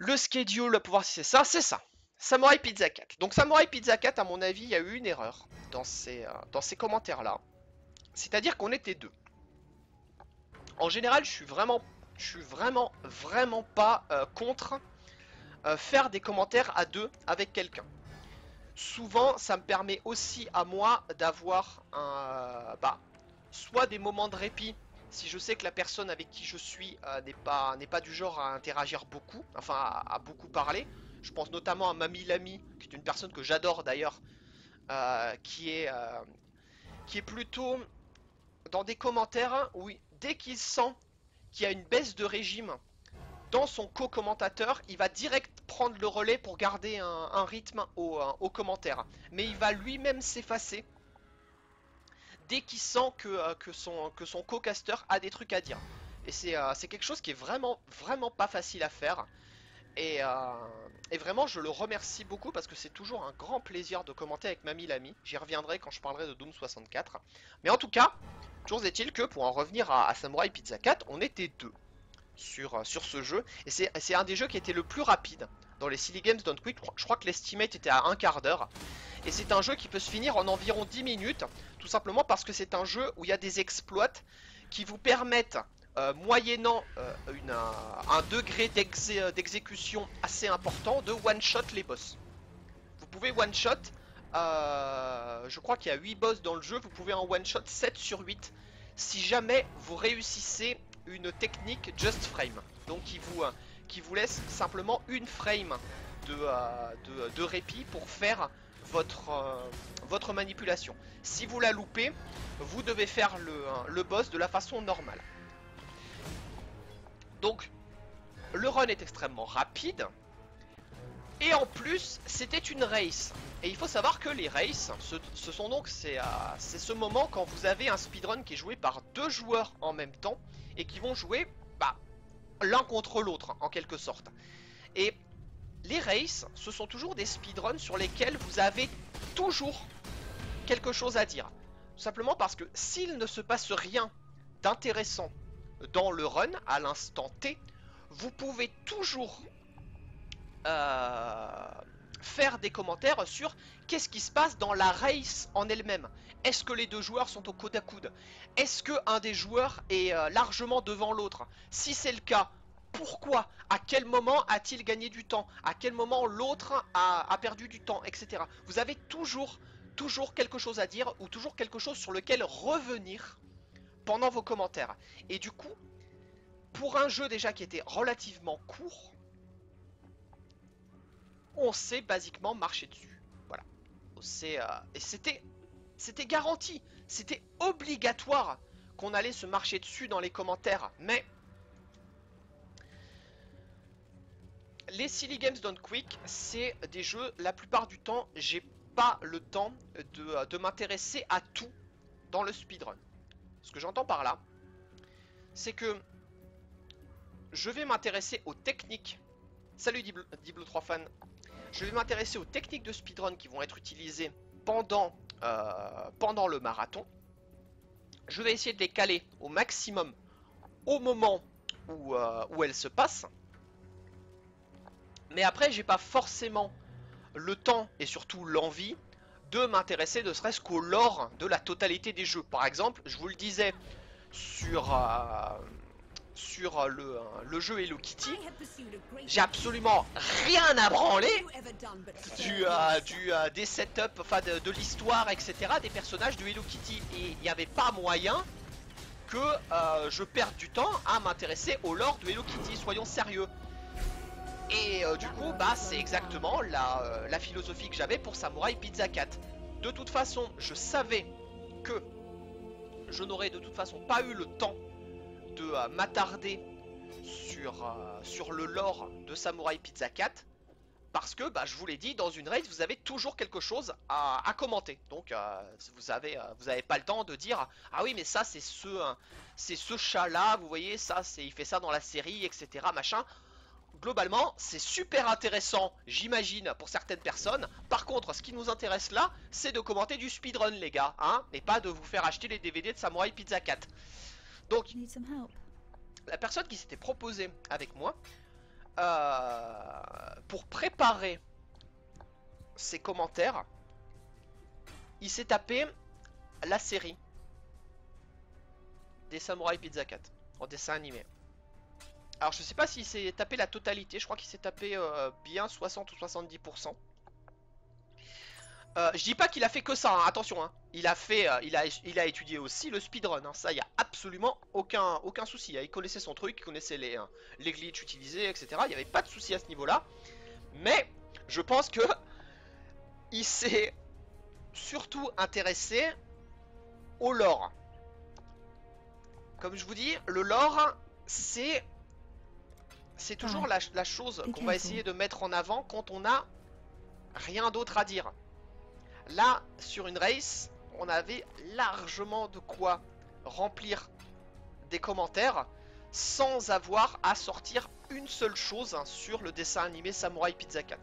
Le schedule, pour voir si c'est ça. Samurai Pizza 4. Donc Samurai Pizza 4, à mon avis, il y a eu une erreur dans ces commentaires-là. C'est-à-dire qu'on était deux. En général, vraiment pas contre faire des commentaires à deux avec quelqu'un. Souvent, ça me permet aussi à moi d'avoir soit des moments de répit si je sais que la personne avec qui je suis n'est pas du genre à interagir beaucoup, enfin à beaucoup parler. Je pense notamment à Mamie Lamy, qui est une personne que j'adore d'ailleurs, euh, qui est euh, qui est plutôt dans des commentaires où dès qu'il sent qu'il y a une baisse de régime dans son co-commentateur, il va direct prendre le relais pour garder un rythme au commentaire. Mais il va lui-même s'effacer dès qu'il sent que son co-caster a des trucs à dire. Et c'est quelque chose qui est vraiment pas facile à faire. Et, euh, et vraiment, je le remercie beaucoup parce que c'est toujours un grand plaisir de commenter avec Mamie Lamy. J'y reviendrai quand je parlerai de Doom 64. Mais en tout cas, toujours est-il que pour en revenir à Samurai Pizza 4, on était deux sur ce jeu. Et c'est un des jeux qui était le plus rapide dans les Silly Games Don't Quick. Je crois que l'estimate était à un quart d'heure. Et c'est un jeu qui peut se finir en environ 10 minutes, tout simplement parce que c'est un jeu où il y a des exploits qui vous permettent, moyennant un degré d'exécution assez important, de one-shot les boss. Vous pouvez one-shot, je crois qu'il y a 8 boss dans le jeu, vous pouvez en one-shot 7 sur 8 si jamais vous réussissez une technique Just Frame. Donc qui vous laisse simplement une frame de répit pour faire votre manipulation. Si vous la loupez, vous devez faire le boss de la façon normale. Donc le run est extrêmement rapide. Et en plus, c'était une race. Et il faut savoir que les races, ce sont donc c'est ce moment quand vous avez un speedrun qui est joué par deux joueurs en même temps et qui vont jouer l'un contre l'autre en quelque sorte. Et les races, ce sont toujours des speedruns sur lesquels vous avez toujours quelque chose à dire. Tout simplement parce que s'il ne se passe rien d'intéressant dans le run à l'instant T, vous pouvez toujours euh, faire des commentaires sur qu'est-ce qui se passe dans la race en elle-même. Est-ce que les deux joueurs sont au coude à coude? Est-ce qu'un des joueurs est largement devant l'autre? Si c'est le cas, pourquoi? À quel moment a-t-il gagné du temps? À quel moment l'autre a perdu du temps? Etc. Vous avez toujours quelque chose à dire ou toujours quelque chose sur lequel revenir pendant vos commentaires. Et du coup, pour un jeu déjà qui était relativement court, on sait basiquement marcher dessus. Voilà. Et c'était garanti, c'était obligatoire qu'on allait se marcher dessus dans les commentaires. Mais les Silly Games Don't Quick, c'est des jeux, la plupart du temps, j'ai pas le temps de m'intéresser à tout dans le speedrun. Ce que j'entends par là, c'est que je vais m'intéresser aux techniques. Salut Diblo 3 fan. Je vais m'intéresser aux techniques de speedrun qui vont être utilisées pendant le marathon. Je vais essayer de les caler au maximum au moment où elles se passent. Mais après, j'ai pas forcément le temps et surtout l'envie de m'intéresser ne serait-ce qu'au lore de la totalité des jeux. Par exemple, je vous le disais sur, le jeu Hello Kitty, j'ai absolument rien à branler des setups, enfin de l'histoire, etc., des personnages de Hello Kitty. Et il n'y avait pas moyen que je perde du temps à m'intéresser au lore de Hello Kitty, soyons sérieux. Et du coup, c'est exactement la philosophie que j'avais pour Samurai Pizza 4. De toute façon, je savais que je n'aurais de toute façon pas eu le temps de m'attarder sur le lore de Samurai Pizza 4. Parce que, je vous l'ai dit, dans une raid, vous avez toujours quelque chose à commenter. Donc, vous avez pas le temps de dire « Ah oui, mais ça, c'est ce chat-là, vous voyez, ça, il fait ça dans la série, etc. » machin. Globalement, c'est super intéressant, j'imagine, pour certaines personnes. Par contre, ce qui nous intéresse là, c'est de commenter du speedrun, les gars, hein, et pas de vous faire acheter les DVD de Samurai Pizza 4. Donc, la personne qui s'était proposée avec moi pour préparer ses commentaires, il s'est tapé la série des Samurai Pizza 4 en dessin animé. Alors je sais pas s'il s'est tapé la totalité, je crois qu'il s'est tapé bien 60 ou 70%. Je dis pas qu'il a fait que ça, hein, attention, hein. Il a étudié aussi le speedrun, hein. Ça, il y a absolument aucun souci, hein. Il connaissait son truc, il connaissait les glitches utilisés, etc. Il n'y avait pas de souci à ce niveau-là. Mais je pense que il s'est surtout intéressé au lore. Comme je vous dis, le lore, c'est toujours la chose qu'on va essayer de mettre en avant quand on a rien d'autre à dire. Là, sur une race, on avait largement de quoi remplir des commentaires sans avoir à sortir une seule chose, hein, sur le dessin animé Samurai Pizza 4.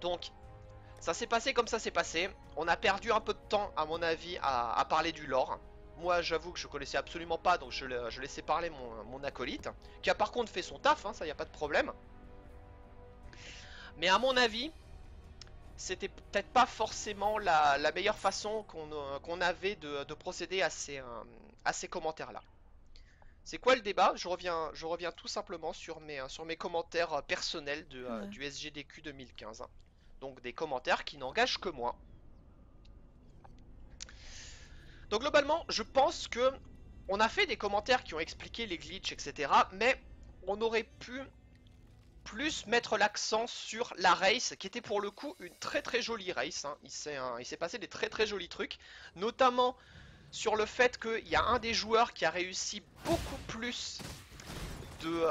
Donc, ça s'est passé comme ça s'est passé. On a perdu un peu de temps, à mon avis, à parler du lore. Moi, j'avoue que je connaissais absolument pas, donc je laissais parler mon acolyte, qui a par contre fait son taf, hein, ça y a pas de problème. Mais à mon avis, c'était peut-être pas forcément la meilleure façon qu'on avait de procéder à ces commentaires-là. C'est quoi le débat? Je reviens tout simplement sur mes commentaires personnels du SGDQ 2015. Hein. Donc des commentaires qui n'engagent que moi. Donc globalement, je pense que on a fait des commentaires qui ont expliqué les glitches, etc. Mais on aurait pu plus mettre l'accent sur la race, qui était pour le coup une très très jolie race. Hein. Il s'est passé des très très jolis trucs, notamment sur le fait qu'il y a un des joueurs qui a réussi beaucoup plus de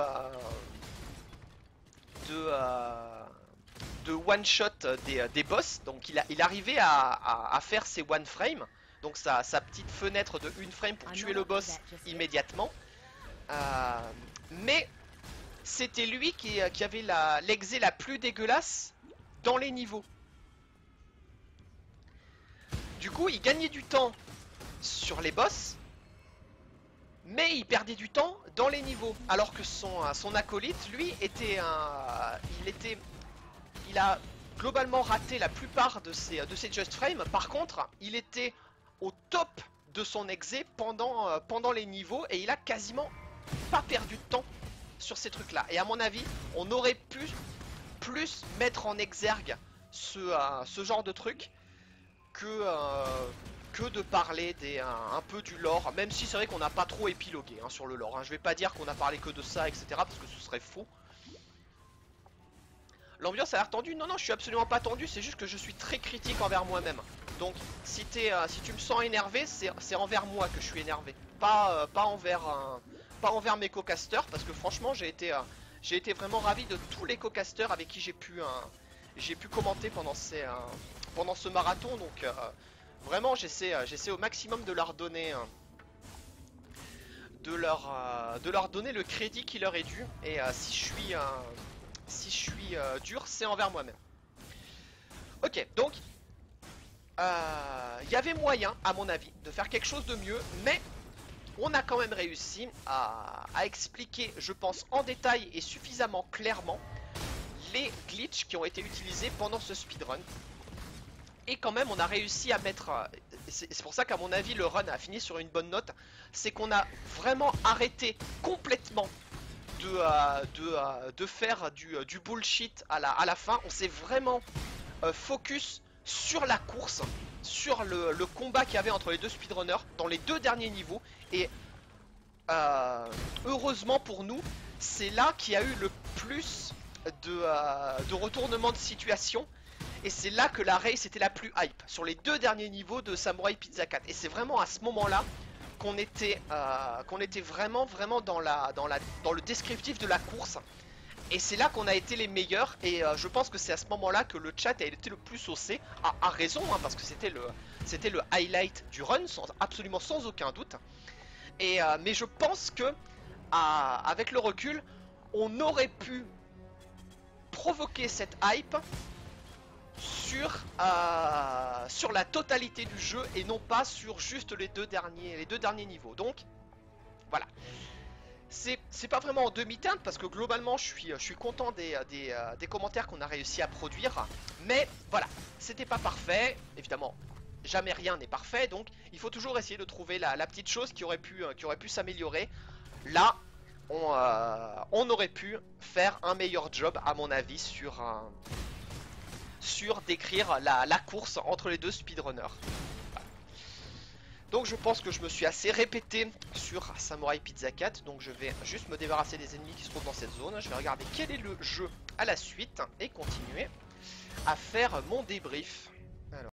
one shot des boss. Donc il arrivait à faire ses one frame, donc sa petite fenêtre de une frame pour tuer le boss immédiatement. Mais c'était lui qui avait l'exé la plus dégueulasse dans les niveaux. Du coup, il gagnait du temps sur les boss, mais il perdait du temps dans les niveaux. Alors que son acolyte, lui, il a globalement raté la plupart de ses just frames. Par contre, il était au top de son exé pendant les niveaux et il a quasiment pas perdu de temps sur ces trucs là. Et à mon avis, on aurait pu plus mettre en exergue ce genre de truc que de parler un peu du lore, même si c'est vrai qu'on n'a pas trop épilogué, hein, sur le lore. Hein. Je vais pas dire qu'on a parlé que de ça, etc. parce que ce serait faux. L'ambiance a l'air tendue. Non, non, je suis absolument pas tendu, c'est juste que je suis très critique envers moi-même. Donc, si tu me sens énervé, c'est envers moi que je suis énervé. Pas envers mes co-casters, parce que franchement, j'ai été vraiment ravi de tous les co-casters avec qui j'ai pu commenter pendant ce marathon. Donc, vraiment, j'essaie au maximum de leur donner... de leur donner le crédit qui leur est dû. Et si je suis dur, c'est envers moi-même. Ok, donc il y avait moyen, à mon avis, de faire quelque chose de mieux, mais on a quand même réussi à expliquer, je pense, en détail et suffisamment clairement les glitches qui ont été utilisés pendant ce speedrun. Et quand même, on a réussi à mettre... C'est pour ça qu'à mon avis, le run a fini sur une bonne note. C'est qu'on a vraiment arrêté complètement de faire du bullshit à la fin. On s'est vraiment focus sur la course, sur le combat qu'il y avait entre les deux speedrunners dans les deux derniers niveaux. Et heureusement pour nous, c'est là qu'il y a eu le plus de retournement de situation. Et c'est là que la race était la plus hype, sur les deux derniers niveaux de Samurai Pizza 4. Et c'est vraiment à ce moment-là qu'on était vraiment dans le descriptif de la course. Et c'est là qu'on a été les meilleurs. Et je pense que c'est à ce moment-là que le chat a été le plus saucé. À raison, hein, parce que c'était le highlight du run, absolument sans aucun doute. Et, mais je pense que avec le recul, on aurait pu provoquer cette hype sur la totalité du jeu et non pas sur juste les deux derniers niveaux. Donc voilà. C'est pas vraiment en demi-teinte parce que globalement je suis content des commentaires qu'on a réussi à produire. Mais voilà, c'était pas parfait. Évidemment, jamais rien n'est parfait. Donc il faut toujours essayer de trouver la petite chose qui aurait pu s'améliorer. Là, on aurait pu faire un meilleur job à mon avis sur décrire la course entre les deux speedrunners. Donc je pense que je me suis assez répété sur Samurai Pizza 4. Donc je vais juste me débarrasser des ennemis qui se trouvent dans cette zone. Je vais regarder quel est le jeu à la suite et continuer à faire mon débrief.